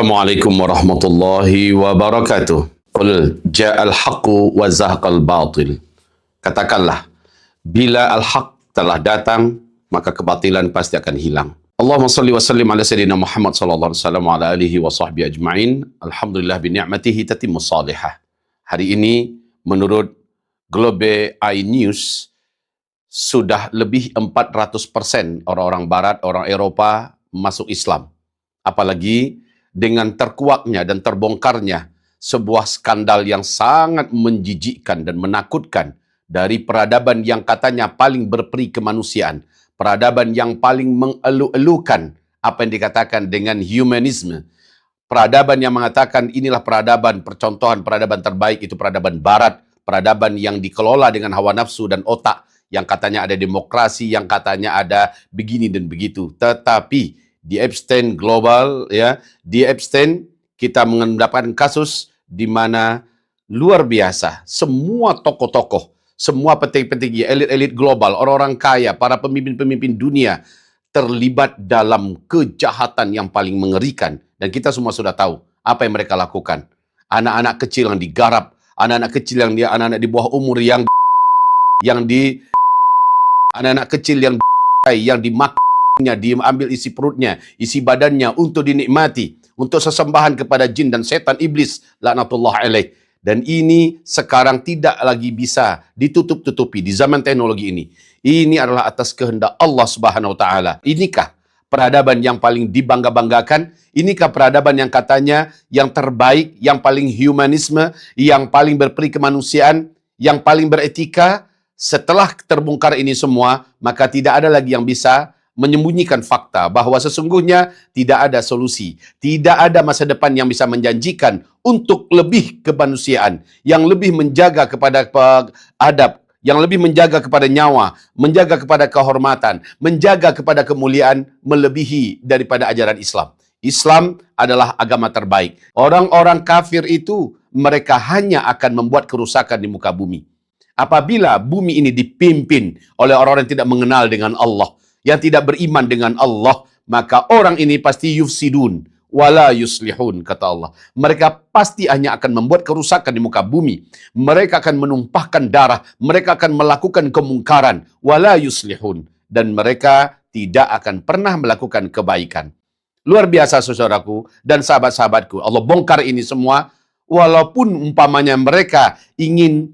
Assalamualaikum warahmatullahi wabarakatuh. Qul ja'al haqqu wa zahaqal batil. Katakanlah, bila al-haq telah datang, maka kebatilan pasti akan hilang. Allahumma salli wa sallim ala sayyidina Muhammad sallallahu alaihi wasallam wa ala alihi wa sahbihi ajma'in. Alhamdulillah bi ni'matihi tatimmus salihah. Hari ini menurut Globe iNews sudah lebih 400% orang-orang barat, orang Eropa masuk Islam. Apalagi dengan terkuaknya dan terbongkarnya sebuah skandal yang sangat menjijikkan dan menakutkan dari peradaban yang katanya paling berperi kemanusiaan, peradaban yang paling mengeluh-elukan apa yang dikatakan dengan humanisme, peradaban yang mengatakan inilah peradaban, percontohan peradaban terbaik itu peradaban barat, peradaban yang dikelola dengan hawa nafsu dan otak, yang katanya ada demokrasi, yang katanya ada begini dan begitu. Tetapi di Epstein Global, di Epstein kita mendapatkan kasus di mana luar biasa semua tokoh-tokoh, semua petinggi-petinggi, elit-elit global, orang-orang kaya, para pemimpin-pemimpin dunia terlibat dalam kejahatan yang paling mengerikan. Dan kita semua sudah tahu apa yang mereka lakukan. Anak-anak kecil yang digarap, anak-anak kecil yang anak-anak di bawah umur yang anak-anak kecil yang dimakan, diambil isi perutnya, isi badannya untuk dinikmati, untuk sesembahan kepada jin dan setan iblis laknatullah alaih. Dan ini sekarang tidak lagi bisa ditutup-tutupi di zaman teknologi ini. Ini adalah atas kehendak Allah Subhanahu wa taala. Inikah peradaban yang paling dibangga-banggakan? Inikah peradaban yang katanya yang terbaik, yang paling humanisme, yang paling berperi kemanusiaan, yang paling beretika? Setelah terbongkar ini semua, maka tidak ada lagi yang bisa menyembunyikan fakta bahwa sesungguhnya tidak ada solusi, tidak ada masa depan yang bisa menjanjikan untuk lebih kemanusiaan, yang lebih menjaga kepada adab, yang lebih menjaga kepada nyawa, menjaga kepada kehormatan, menjaga kepada kemuliaan melebihi daripada ajaran Islam. Islam adalah agama terbaik. Orang-orang kafir itu mereka hanya akan membuat kerusakan di muka bumi. Apabila bumi ini dipimpin oleh orang-orang yang tidak mengenal dengan Allah, yang tidak beriman dengan Allah, maka orang ini pasti yufsidun wala yuslihun, kata Allah. Mereka pasti hanya akan membuat kerusakan di muka bumi. Mereka akan menumpahkan darah, mereka akan melakukan kemungkaran, wala yuslihun, dan mereka tidak akan pernah melakukan kebaikan. Luar biasa saudaraku dan sahabat-sahabatku. Allah bongkar ini semua, walaupun umpamanya mereka ingin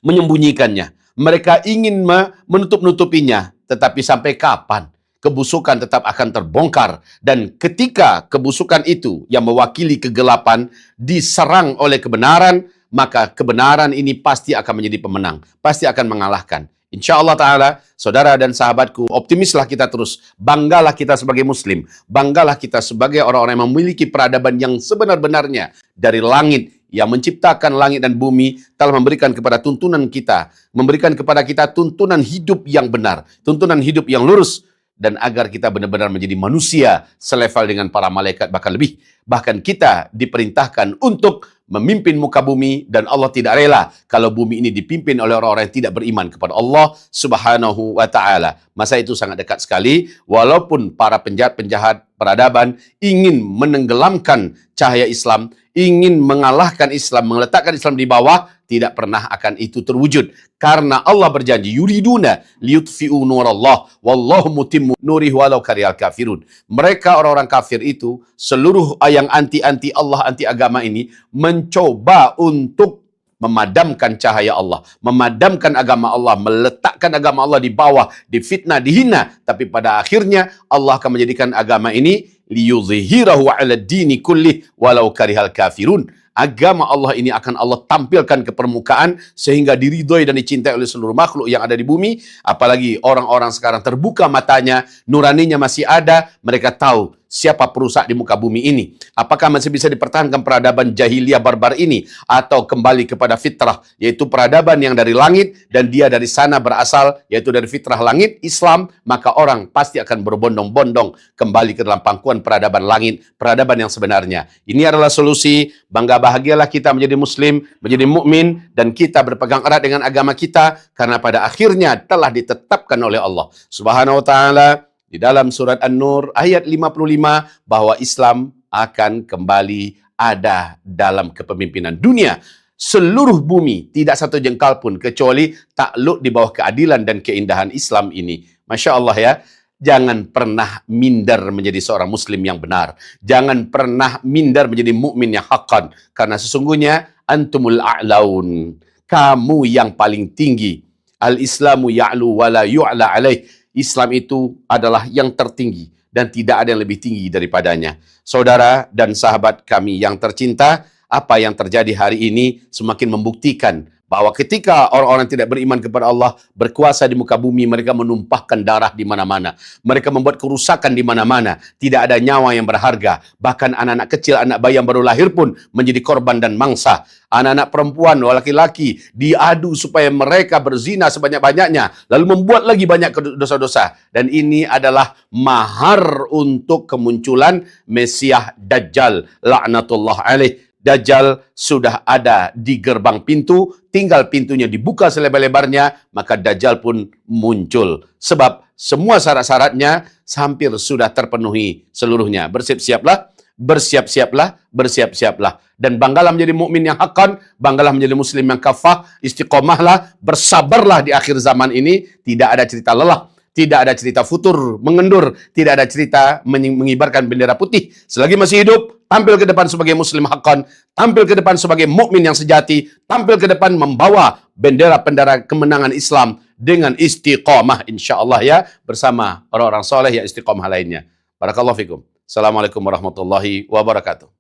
menyembunyikannya, mereka ingin menutup-nutupinya, tetapi sampai kapan? Kebusukan tetap akan terbongkar. Dan ketika kebusukan itu yang mewakili kegelapan diserang oleh kebenaran, maka kebenaran ini pasti akan menjadi pemenang, pasti akan mengalahkan. Insya Allah Ta'ala, saudara dan sahabatku, optimislah kita terus. Banggalah kita sebagai muslim. Banggalah kita sebagai orang-orang yang memiliki peradaban yang sebenar-benarnya. Dari langit, yang menciptakan langit dan bumi, telah memberikan kepada tuntunan kita, memberikan kepada kita tuntunan hidup yang benar, tuntunan hidup yang lurus, dan agar kita benar-benar menjadi manusia selevel dengan para malaikat, bahkan lebih. Bahkan kita diperintahkan untuk memimpin muka bumi, dan Allah tidak rela kalau bumi ini dipimpin oleh orang-orang yang tidak beriman kepada Allah Subhanahu wa taala. Masa itu sangat dekat sekali, walaupun para penjahat-penjahat peradaban ingin menenggelamkan cahaya Islam, ingin mengalahkan Islam, meletakkan Islam di bawah, tidak pernah akan itu terwujud. Karena Allah berjanji, yuriduna liyutfi'u nurallah wallahu mutimmu nurih walau karihal kafirun. Mereka orang-orang kafir itu, seluruh yang anti-anti Allah, anti agama ini, mencoba untuk memadamkan cahaya Allah, memadamkan agama Allah, meletakkan agama Allah di bawah, difitnah, dihina. Tapi pada akhirnya Allah akan menjadikan agama ini liyuzhirahu 'ala dini kullih walau karihal kafirun. Agama Allah ini akan Allah tampilkan ke permukaan sehingga diridhoi dan dicintai oleh seluruh makhluk yang ada di bumi. Apalagi orang-orang sekarang terbuka matanya, nuraninya masih ada, mereka tahu siapa perusak di muka bumi ini. Apakah masih bisa dipertahankan peradaban jahiliyah barbar ini, atau kembali kepada fitrah, yaitu peradaban yang dari langit dan dia dari sana berasal, yaitu dari fitrah langit Islam, maka orang pasti akan berbondong-bondong kembali ke dalam pangkuan peradaban langit, peradaban yang sebenarnya. Ini adalah solusi. Bangga bahagialah kita menjadi muslim, menjadi mukmin, dan kita berpegang erat dengan agama kita, karena pada akhirnya telah ditetapkan oleh Allah Subhanahu wa taala di dalam surat An-Nur ayat 55 bahwa Islam akan kembali ada dalam kepemimpinan dunia. Seluruh bumi, tidak satu jengkal pun kecuali takluk di bawah keadilan dan keindahan Islam ini. Masya Allah ya. Jangan pernah minder menjadi seorang muslim yang benar. Jangan pernah minder menjadi mukmin yang haqqan. Karena sesungguhnya antumul a'laun. Kamu yang paling tinggi. Al-Islamu ya'lu wa la yu'la alaih. Islam itu adalah yang tertinggi dan tidak ada yang lebih tinggi daripadanya. Saudara dan sahabat kami yang tercinta, apa yang terjadi hari ini semakin membuktikan bahwa ketika orang-orang tidak beriman kepada Allah berkuasa di muka bumi, mereka menumpahkan darah di mana-mana. Mereka membuat kerusakan di mana-mana. Tidak ada nyawa yang berharga. Bahkan anak-anak kecil, anak bayi yang baru lahir pun menjadi korban dan mangsa. Anak-anak perempuan, laki-laki diadu supaya mereka berzina sebanyak-banyaknya. Lalu membuat lagi banyak dosa-dosa. Dan ini adalah mahar untuk kemunculan Mesias Dajjal. La'natullah alaih. Dajjal sudah ada di gerbang pintu, tinggal pintunya dibuka selebar-lebarnya, maka Dajjal pun muncul. Sebab semua syarat-syaratnya hampir sudah terpenuhi seluruhnya. Bersiap-siaplah, bersiap-siaplah, bersiap-siaplah. Dan banggalah menjadi mukmin yang haqqan, banggalah menjadi muslim yang kafah, istiqomahlah, bersabarlah di akhir zaman ini. Tidak ada cerita lelah. Tidak ada cerita futur, mengendur. Tidak ada cerita mengibarkan bendera putih. Selagi masih hidup, tampil ke depan sebagai muslim haqqan. Tampil ke depan sebagai mukmin yang sejati. Tampil ke depan membawa bendera-bendera kemenangan Islam dengan istiqamah insyaAllah ya. Bersama orang-orang soleh yang istiqamah lainnya. Barakallahu fikum. Assalamualaikum warahmatullahi wabarakatuh.